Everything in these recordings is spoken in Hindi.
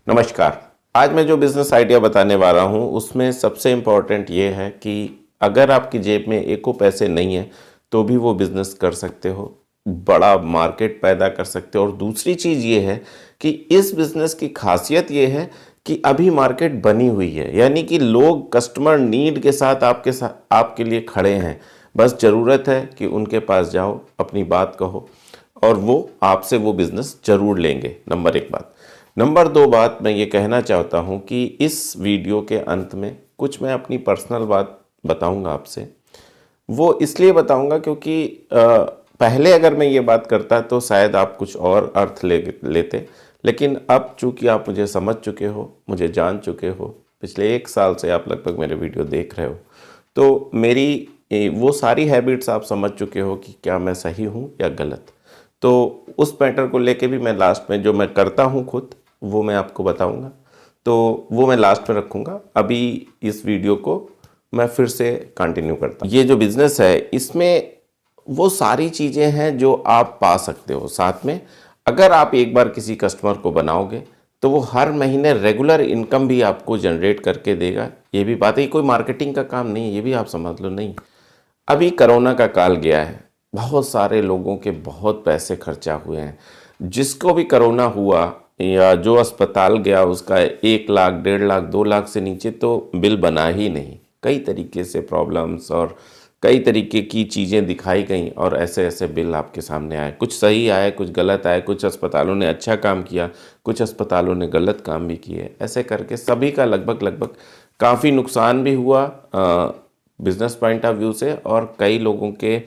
नमस्कार। आज मैं जो बिजनेस आइडिया बताने वाला हूँ उसमें सबसे इम्पोर्टेंट ये है कि अगर आपकी जेब में एको पैसे नहीं है तो भी वो बिजनेस कर सकते हो, बड़ा मार्केट पैदा कर सकते हो। और दूसरी चीज़ ये है कि इस बिजनेस की खासियत ये है कि अभी मार्केट बनी हुई है, यानी कि लोग कस्टमर नीड के साथ आपके लिए खड़े हैं। बस ज़रूरत है कि उनके पास जाओ, अपनी बात कहो और वो आपसे वो बिज़नेस ज़रूर लेंगे। नंबर एक बात। नंबर दो बात मैं ये कहना चाहता हूँ कि इस वीडियो के अंत में कुछ मैं अपनी पर्सनल बात बताऊँगा आपसे। वो इसलिए बताऊँगा क्योंकि पहले अगर मैं ये बात करता तो शायद आप कुछ और अर्थ लेते, लेकिन अब चूँकि आप मुझे समझ चुके हो, मुझे जान चुके हो, पिछले 1 साल से आप लगभग मेरे वीडियो देख रहे हो, तो मेरी वो सारी हैबिट्स आप समझ चुके हो कि क्या मैं सही हूँ या गलत। तो उस मैटर को लेके भी मैं लास्ट में जो मैं करता हूँ खुद, वो मैं आपको बताऊंगा, तो वो मैं लास्ट में रखूँगा। अभी इस वीडियो को मैं फिर से कंटिन्यू करता हूँ। ये जो बिज़नेस है इसमें वो सारी चीज़ें हैं जो आप पा सकते हो साथ में। अगर आप एक बार किसी कस्टमर को बनाओगे तो वो हर महीने रेगुलर इनकम भी आपको जनरेट करके देगा। ये भी बात है, कोई मार्केटिंग का काम नहीं है, ये भी आप समझ लो। नहीं, अभी कोरोना का काल गया है, बहुत सारे लोगों के बहुत पैसे खर्चा हुए हैं। जिसको भी कोरोना हुआ या जो अस्पताल गया उसका 1 लाख, 1.5 लाख, 2 लाख से नीचे तो बिल बना ही नहीं। कई तरीके से प्रॉब्लम्स और कई तरीके की चीज़ें दिखाई गई और ऐसे ऐसे बिल आपके सामने आए। कुछ सही आए, कुछ गलत आए, कुछ अस्पतालों ने अच्छा काम किया, कुछ अस्पतालों ने गलत काम भी किए। ऐसे करके सभी का लगभग लगभग काफ़ी नुकसान भी हुआ बिजनेस पॉइंट ऑफ व्यू से, और कई लोगों के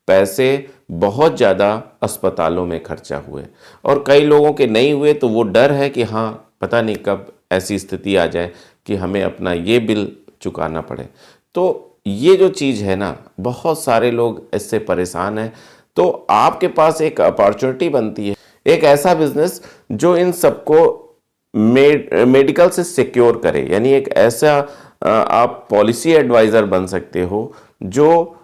पैसे बहुत ज़्यादा अस्पतालों में खर्चा हुए और कई लोगों के नहीं हुए। तो वो डर है कि हाँ, पता नहीं कब ऐसी स्थिति आ जाए कि हमें अपना ये बिल चुकाना पड़े। तो ये जो चीज़ है ना, बहुत सारे लोग इससे परेशान हैं। तो आपके पास एक अपॉर्चुनिटी बनती है, एक ऐसा बिजनेस जो इन सबको मेडिकल से सिक्योर करे। यानी एक ऐसा आप पॉलिसी एडवाइज़र बन सकते हो जो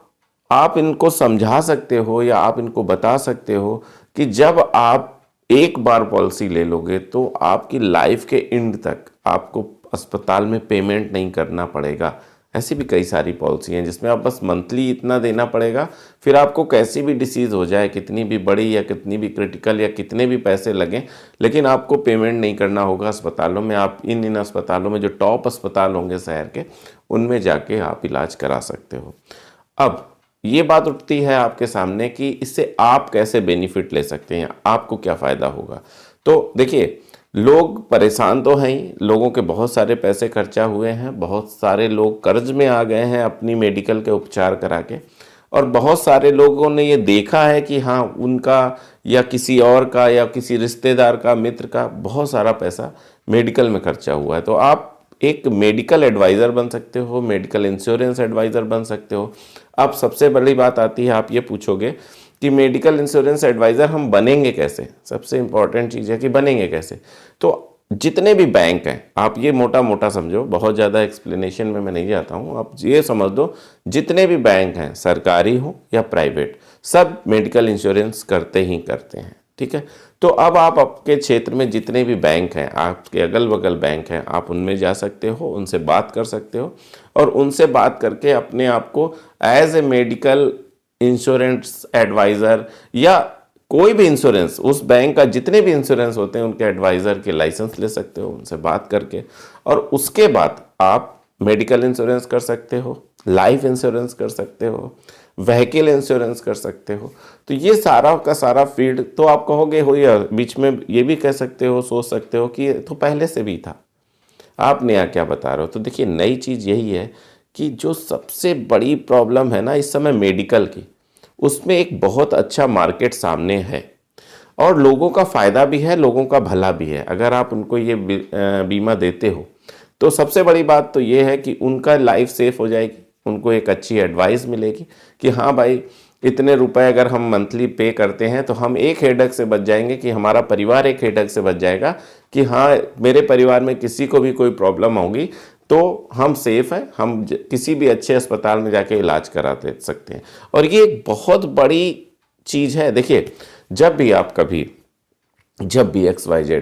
आप इनको समझा सकते हो या आप इनको बता सकते हो कि जब आप एक बार पॉलिसी ले लोगे तो आपकी लाइफ के एंड तक आपको अस्पताल में पेमेंट नहीं करना पड़ेगा। ऐसी भी कई सारी पॉलिसी हैं जिसमें आप बस मंथली इतना देना पड़ेगा, फिर आपको कैसी भी डिसीज़ हो जाए, कितनी भी बड़ी या कितनी भी क्रिटिकल या कितने भी पैसे लगें, लेकिन आपको पेमेंट नहीं करना होगा अस्पतालों में। आप इन अस्पतालों में जो टॉप अस्पताल होंगे शहर के, उनमें जाके आप इलाज करा सकते हो। अब ये बात उठती है आपके सामने कि इससे आप कैसे बेनिफिट ले सकते हैं, आपको क्या फ़ायदा होगा। तो देखिए, लोग परेशान तो हैं ही, लोगों के बहुत सारे पैसे खर्चा हुए हैं, बहुत सारे लोग कर्ज में आ गए हैं अपनी मेडिकल के उपचार करा के, और बहुत सारे लोगों ने ये देखा है कि हाँ, उनका या किसी और का या किसी रिश्तेदार का, मित्र का बहुत सारा पैसा मेडिकल में खर्चा हुआ है। तो आप एक मेडिकल एडवाइज़र बन सकते हो, मेडिकल इंश्योरेंस एडवाइज़र बन सकते हो। अब सबसे बड़ी बात आती है, आप ये पूछोगे कि मेडिकल इंश्योरेंस एडवाइज़र हम बनेंगे कैसे। सबसे इम्पॉर्टेंट चीज़ है कि बनेंगे कैसे। तो जितने भी बैंक हैं, आप ये मोटा मोटा समझो, बहुत ज़्यादा एक्सप्लेनेशन में मैं नहीं जाता हूँ, आप ये समझ दो, जितने भी बैंक हैं, सरकारी हो या प्राइवेट, सब मेडिकल इंश्योरेंस करते ही करते हैं। ठीक है, तो अब आप आपके क्षेत्र में जितने भी बैंक हैं, आपके अगल बगल बैंक हैं, आप उनमें जा सकते हो, उनसे बात कर सकते हो और उनसे बात करके अपने आप को as a medical insurance advisor या कोई भी इंश्योरेंस, उस बैंक का जितने भी इंश्योरेंस होते हैं उनके एडवाइज़र के लाइसेंस ले सकते हो उनसे बात करके। और उसके बाद आप मेडिकल इंश्योरेंस कर सकते हो, लाइफ इंश्योरेंस कर सकते हो, व्हीकल इंश्योरेंस कर सकते हो। तो ये सारा का सारा फील्ड, तो आप कहोगे हो, या बीच में ये भी कह सकते हो, सोच सकते हो कि ये तो पहले से भी था, आप नया क्या बता रहे हो। तो देखिए, नई चीज़ यही है कि जो सबसे बड़ी प्रॉब्लम है ना इस समय मेडिकल की, उसमें एक बहुत अच्छा मार्केट सामने है और लोगों का फ़ायदा भी है, लोगों का भला भी है। अगर आप उनको ये बीमा देते हो तो सबसे बड़ी बात तो ये है कि उनका लाइफ सेफ हो जाएगी, उनको एक अच्छी एडवाइस मिलेगी कि हाँ भाई, इतने रुपए अगर हम मंथली पे करते हैं तो हम एक हेडक से बच जाएंगे, कि हमारा परिवार एक हेडक से बच जाएगा कि हाँ, मेरे परिवार में किसी को भी कोई प्रॉब्लम होगी तो हम सेफ़ हैं, हम किसी भी अच्छे अस्पताल में जाके इलाज करा दे सकते हैं। और ये एक बहुत बड़ी चीज़ है। देखिए, जब भी XYZ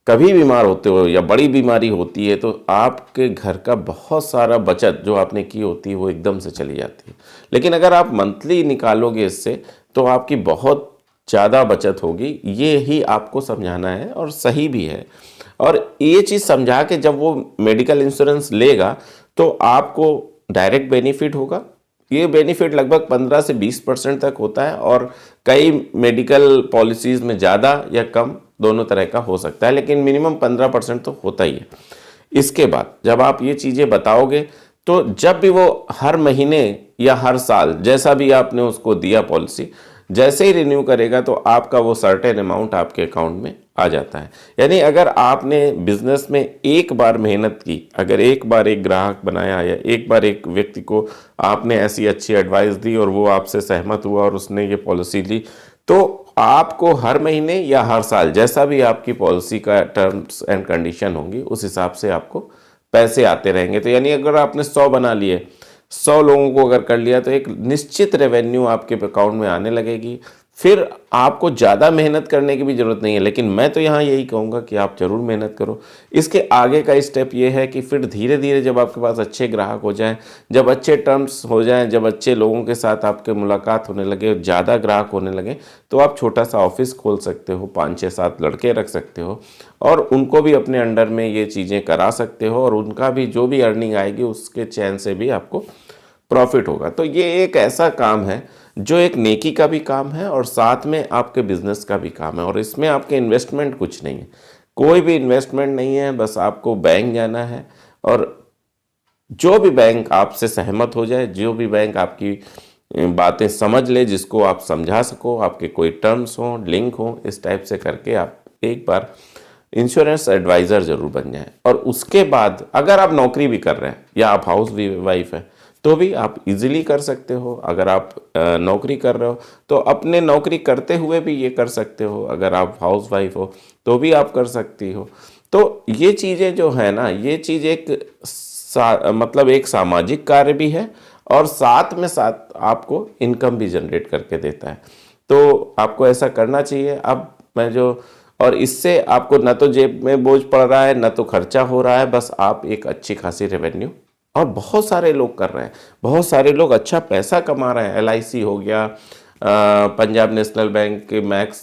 कभी बीमार होते हो या बड़ी बीमारी होती है तो आपके घर का बहुत सारा बचत जो आपने की होती है वो एकदम से चली जाती है। लेकिन अगर आप मंथली निकालोगे इससे तो आपकी बहुत ज़्यादा बचत होगी। ये ही आपको समझाना है और सही भी है। और ये चीज़ समझा के जब वो मेडिकल इंश्योरेंस लेगा तो आपको डायरेक्ट बेनिफिट होगा। ये बेनिफिट लगभग 15 से 20% तक होता है और कई मेडिकल पॉलिसीज़ में ज़्यादा या कम दोनों तरह का हो सकता है, लेकिन मिनिमम 15% तो होता ही है। इसके बाद जब आप ये चीज़ें बताओगे तो जब भी वो हर महीने या हर साल जैसा भी आपने उसको दिया पॉलिसी, जैसे ही रिन्यू करेगा तो आपका वो सर्टेन अमाउंट आपके अकाउंट में आ जाता है। यानी अगर आपने बिजनेस में एक बार मेहनत की, अगर एक बार एक ग्राहक बनाया या एक बार एक व्यक्ति को आपने ऐसी अच्छी एडवाइस दी और वो आपसे सहमत हुआ और उसने ये पॉलिसी ली, तो आपको हर महीने या हर साल जैसा भी आपकी पॉलिसी का टर्म्स एंड कंडीशन होंगी उस हिसाब से आपको पैसे आते रहेंगे। तो यानी अगर आपने 100 बना लिए, 100 लोगों को अगर कर लिया तो एक निश्चित रेवेन्यू आपके अकाउंट में आने लगेगी। फिर आपको ज़्यादा मेहनत करने की भी ज़रूरत नहीं है। लेकिन मैं तो यहाँ यही कहूँगा कि आप ज़रूर मेहनत करो। इसके आगे का स्टेप ये है कि फिर धीरे धीरे जब आपके पास अच्छे ग्राहक हो जाएं, जब अच्छे टर्म्स हो जाएं, जब अच्छे लोगों के साथ आपके मुलाकात होने लगे, ज़्यादा ग्राहक होने लगे, तो आप छोटा सा ऑफिस खोल सकते हो, 5-6-7 लड़के रख सकते हो और उनको भी अपने अंडर में ये चीज़ें करा सकते हो और उनका भी जो भी अर्निंग आएगी उसके चैन से भी आपको प्रॉफिट होगा। तो ये एक ऐसा काम है जो एक नेकी का भी काम है और साथ में आपके बिजनेस का भी काम है और इसमें आपके इन्वेस्टमेंट कुछ नहीं है, कोई भी इन्वेस्टमेंट नहीं है। बस आपको बैंक जाना है और जो भी बैंक आपसे सहमत हो जाए, जो भी बैंक आपकी बातें समझ ले, जिसको आप समझा सको, आपके कोई टर्म्स हो, लिंक हो, इस टाइप से करके आप एक बार इंश्योरेंस एडवाइज़र ज़रूर बन जाएं। और उसके बाद अगर आप नौकरी भी कर रहे हैं या आप हाउस वाइफ है तो भी आप इजीली कर सकते हो। अगर आप नौकरी कर रहे हो तो अपने नौकरी करते हुए भी ये कर सकते हो। अगर आप हाउस वाइफ हो तो भी आप कर सकती हो। तो ये चीज़ें जो है ना, ये चीज़ एक मतलब एक सामाजिक कार्य भी है और साथ में साथ आपको इनकम भी जनरेट करके देता है। तो आपको ऐसा करना चाहिए। अब मैं जो और इससे आपको न तो जेब में बोझ पड़ रहा है, न तो खर्चा हो रहा है, बस आप एक अच्छी खासी रेवेन्यू, और बहुत सारे लोग कर रहे हैं, बहुत सारे लोग अच्छा पैसा कमा रहे हैं। LIC हो गया, पंजाब नेशनल बैंक के मैक्स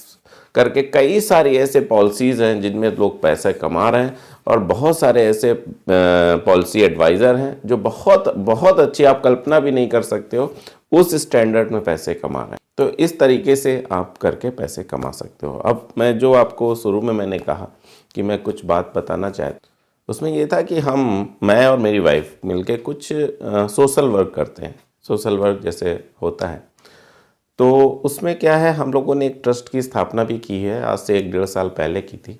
करके कई सारी ऐसे पॉलिसीज़ हैं जिनमें लोग पैसे कमा रहे हैं और बहुत सारे ऐसे पॉलिसी एडवाइज़र हैं जो बहुत बहुत अच्छी, आप कल्पना भी नहीं कर सकते हो उस स्टैंडर्ड में पैसे कमा रहे हैं। तो इस तरीके से आप करके पैसे कमा सकते हो। अब मैं जो आपको शुरू में मैंने कहा कि मैं कुछ बात बताना चाहता, उसमें ये था कि मैं और मेरी वाइफ मिलके कुछ सोशल वर्क करते हैं। सोशल वर्क जैसे होता है तो उसमें क्या है, हम लोगों ने एक ट्रस्ट की स्थापना भी की है, आज से 1-1.5 साल पहले की थी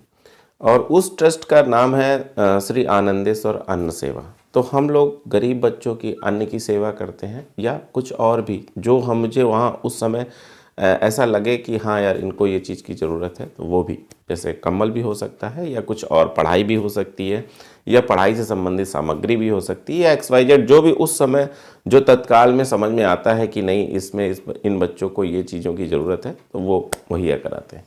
और उस ट्रस्ट का नाम है श्री आनंदेश्वर अन्न सेवा। तो हम लोग गरीब बच्चों की अन्न की सेवा करते हैं या कुछ और भी जो मुझे वहाँ उस समय ऐसा लगे कि हाँ यार इनको ये चीज़ की ज़रूरत है, तो वो भी, जैसे कंबल भी हो सकता है या कुछ और, पढ़ाई भी हो सकती है या पढ़ाई से संबंधित सामग्री भी हो सकती है या XYZ, जो भी उस समय जो तत्काल में समझ में आता है कि नहीं इसमें इन बच्चों को ये चीज़ों की ज़रूरत है, तो वो मुहैया कराते हैं।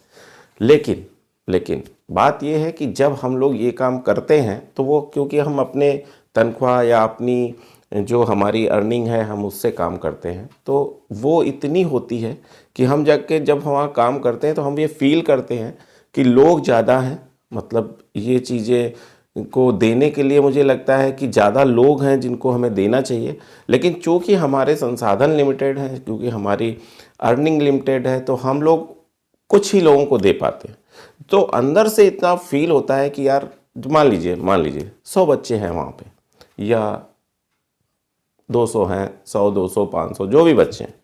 लेकिन बात यह है कि जब हम लोग ये काम करते हैं तो वो, क्योंकि हम अपने तनख्वाह या अपनी जो हमारी अर्निंग है हम उससे काम करते हैं, तो वो इतनी होती है कि हम जाके जब वहाँ काम करते हैं तो हम ये फील करते हैं कि लोग ज़्यादा हैं। मतलब ये चीज़ें को देने के लिए मुझे लगता है कि ज़्यादा लोग हैं जिनको हमें देना चाहिए, लेकिन चूँकि हमारे संसाधन लिमिटेड हैं, क्योंकि हमारी अर्निंग लिमिटेड है, तो हम लोग कुछ ही लोगों को दे पाते हैं। तो अंदर से इतना फील होता है कि यार मान लीजिए 100 बच्चे हैं वहाँ पे या 200 हैं, 100, 200, 500 जो भी बच्चे हैं,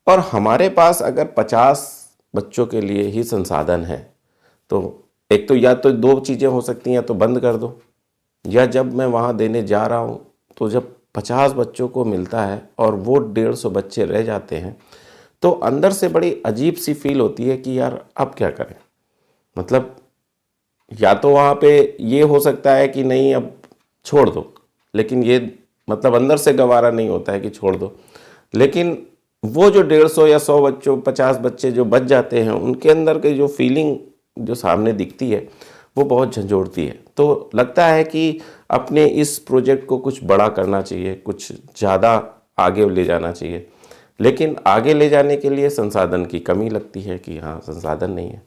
और हमारे पास अगर 50 बच्चों के लिए ही संसाधन है, तो एक तो या तो 2 चीज़ें हो सकती हैं, या तो बंद कर दो, या जब मैं वहाँ देने जा रहा हूँ तो जब 50 बच्चों को मिलता है और वो 150 बच्चे रह जाते हैं तो अंदर से बड़ी अजीब सी फील होती है कि यार अब क्या करें। मतलब या तो वहाँ पे ये हो सकता है कि नहीं अब छोड़ दो, लेकिन ये मतलब अंदर से गवारा नहीं होता है कि छोड़ दो, लेकिन वो जो 150 या 100 बच्चों, 50 बच्चे जो बच जाते हैं, उनके अंदर की जो फीलिंग जो सामने दिखती है वो बहुत झंझोड़ती है। तो लगता है कि अपने इस प्रोजेक्ट को कुछ बड़ा करना चाहिए, कुछ ज़्यादा आगे ले जाना चाहिए, लेकिन आगे ले जाने के लिए संसाधन की कमी लगती है कि हाँ, संसाधन नहीं है।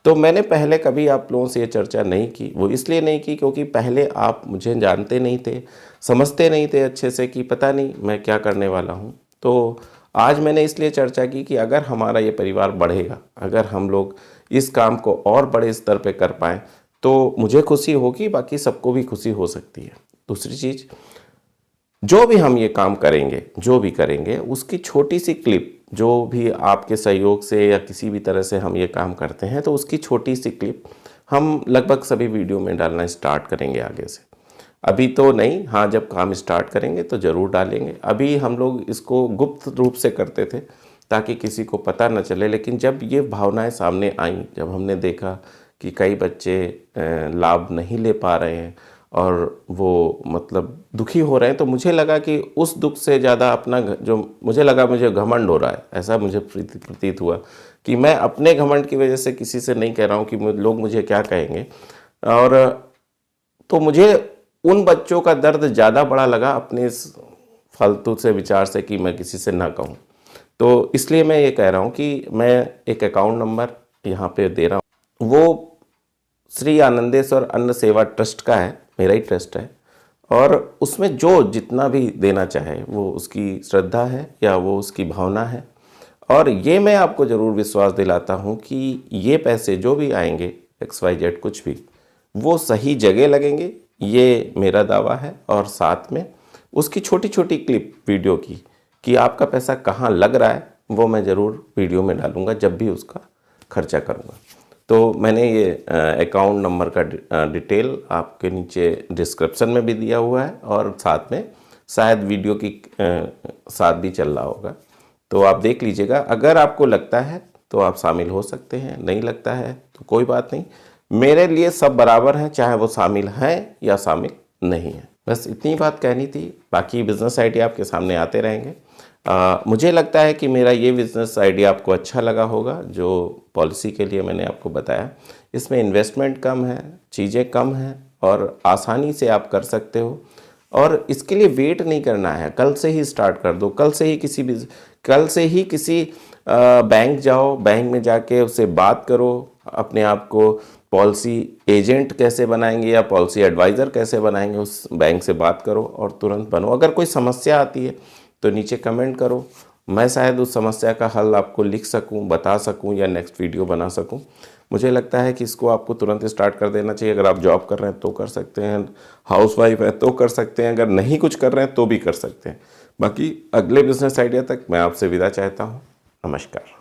तो मैंने पहले कभी आप लोगों से ये चर्चा नहीं की। वो इसलिए नहीं की क्योंकि पहले आप मुझे जानते नहीं थे, समझते नहीं थे अच्छे से कि पता नहीं मैं क्या करने वाला हूँ। तो आज मैंने इसलिए चर्चा की कि अगर हमारा ये परिवार बढ़ेगा, अगर हम लोग इस काम को और बड़े स्तर पे कर पाएँ तो मुझे खुशी होगी, बाकी सबको भी खुशी हो सकती है। दूसरी चीज़, जो भी हम ये काम करेंगे, जो भी करेंगे, उसकी छोटी सी क्लिप, जो भी आपके सहयोग से या किसी भी तरह से हम ये काम करते हैं, तो उसकी छोटी सी क्लिप हम लगभग सभी वीडियो में डालना स्टार्ट करेंगे आगे से। अभी तो नहीं, हाँ, जब काम स्टार्ट करेंगे तो ज़रूर डालेंगे। अभी हम लोग इसको गुप्त रूप से करते थे ताकि किसी को पता न चले, लेकिन जब ये भावनाएं सामने आईं, जब हमने देखा कि कई बच्चे लाभ नहीं ले पा रहे हैं और वो मतलब दुखी हो रहे हैं, तो मुझे लगा कि उस दुख से ज़्यादा अपना जो मुझे घमंड हो रहा है, ऐसा मुझे प्रतीत हुआ कि मैं अपने घमंड की वजह से किसी से नहीं कह रहा हूँ कि लोग मुझे क्या कहेंगे, और तो मुझे उन बच्चों का दर्द ज़्यादा बड़ा लगा अपने इस फालतू से विचार से कि मैं किसी से ना कहूँ। तो इसलिए मैं ये कह रहा हूँ कि मैं एक अकाउंट नंबर यहाँ पे दे रहा हूँ, वो श्री आनंदेश्वर अन्न सेवा ट्रस्ट का है, मेरा ही ट्रस्ट है, और उसमें जो जितना भी देना चाहे वो उसकी श्रद्धा है या वो उसकी भावना है। और ये मैं आपको ज़रूर विश्वास दिलाता हूँ कि ये पैसे जो भी आएंगे, XYZ कुछ भी, वो सही जगह लगेंगे, ये मेरा दावा है। और साथ में उसकी छोटी छोटी क्लिप वीडियो की कि आपका पैसा कहाँ लग रहा है, वो मैं ज़रूर वीडियो में डालूँगा जब भी उसका खर्चा करूँगा। तो मैंने ये अकाउंट नंबर का डिटेल आपके नीचे डिस्क्रिप्शन में भी दिया हुआ है, और साथ में शायद वीडियो की साथ भी चल रहा होगा, तो आप देख लीजिएगा। अगर आपको लगता है तो आप शामिल हो सकते हैं, नहीं लगता है तो कोई बात नहीं। मेरे लिए सब बराबर हैं, चाहे वो शामिल हैं या शामिल नहीं है। बस इतनी बात कहनी थी, बाकी बिज़नेस आइडिया आपके सामने आते रहेंगे। मुझे लगता है कि मेरा ये बिज़नेस आइडिया आपको अच्छा लगा होगा, जो पॉलिसी के लिए मैंने आपको बताया। इसमें इन्वेस्टमेंट कम है, चीज़ें कम हैं और आसानी से आप कर सकते हो, और इसके लिए वेट नहीं करना है, कल से ही स्टार्ट कर दो। कल से ही किसी बैंक जाओ, बैंक में जाके उससे बात करो, अपने आप को पॉलिसी एजेंट कैसे बनाएंगे या पॉलिसी एडवाइज़र कैसे बनाएंगे, उस बैंक से बात करो और तुरंत बनो। अगर कोई समस्या आती है तो नीचे कमेंट करो, मैं शायद उस समस्या का हल आपको लिख सकूं, बता सकूं या नेक्स्ट वीडियो बना सकूं। मुझे लगता है कि इसको आपको तुरंत स्टार्ट कर देना चाहिए। अगर आप जॉब कर रहे हैं तो कर सकते हैं, हाउसवाइफ है तो कर सकते हैं, अगर नहीं कुछ कर रहे हैं तो भी कर सकते हैं। बाकी अगले बिजनेस आइडिया तक मैं आपसे विदा चाहता हूँ। नमस्कार।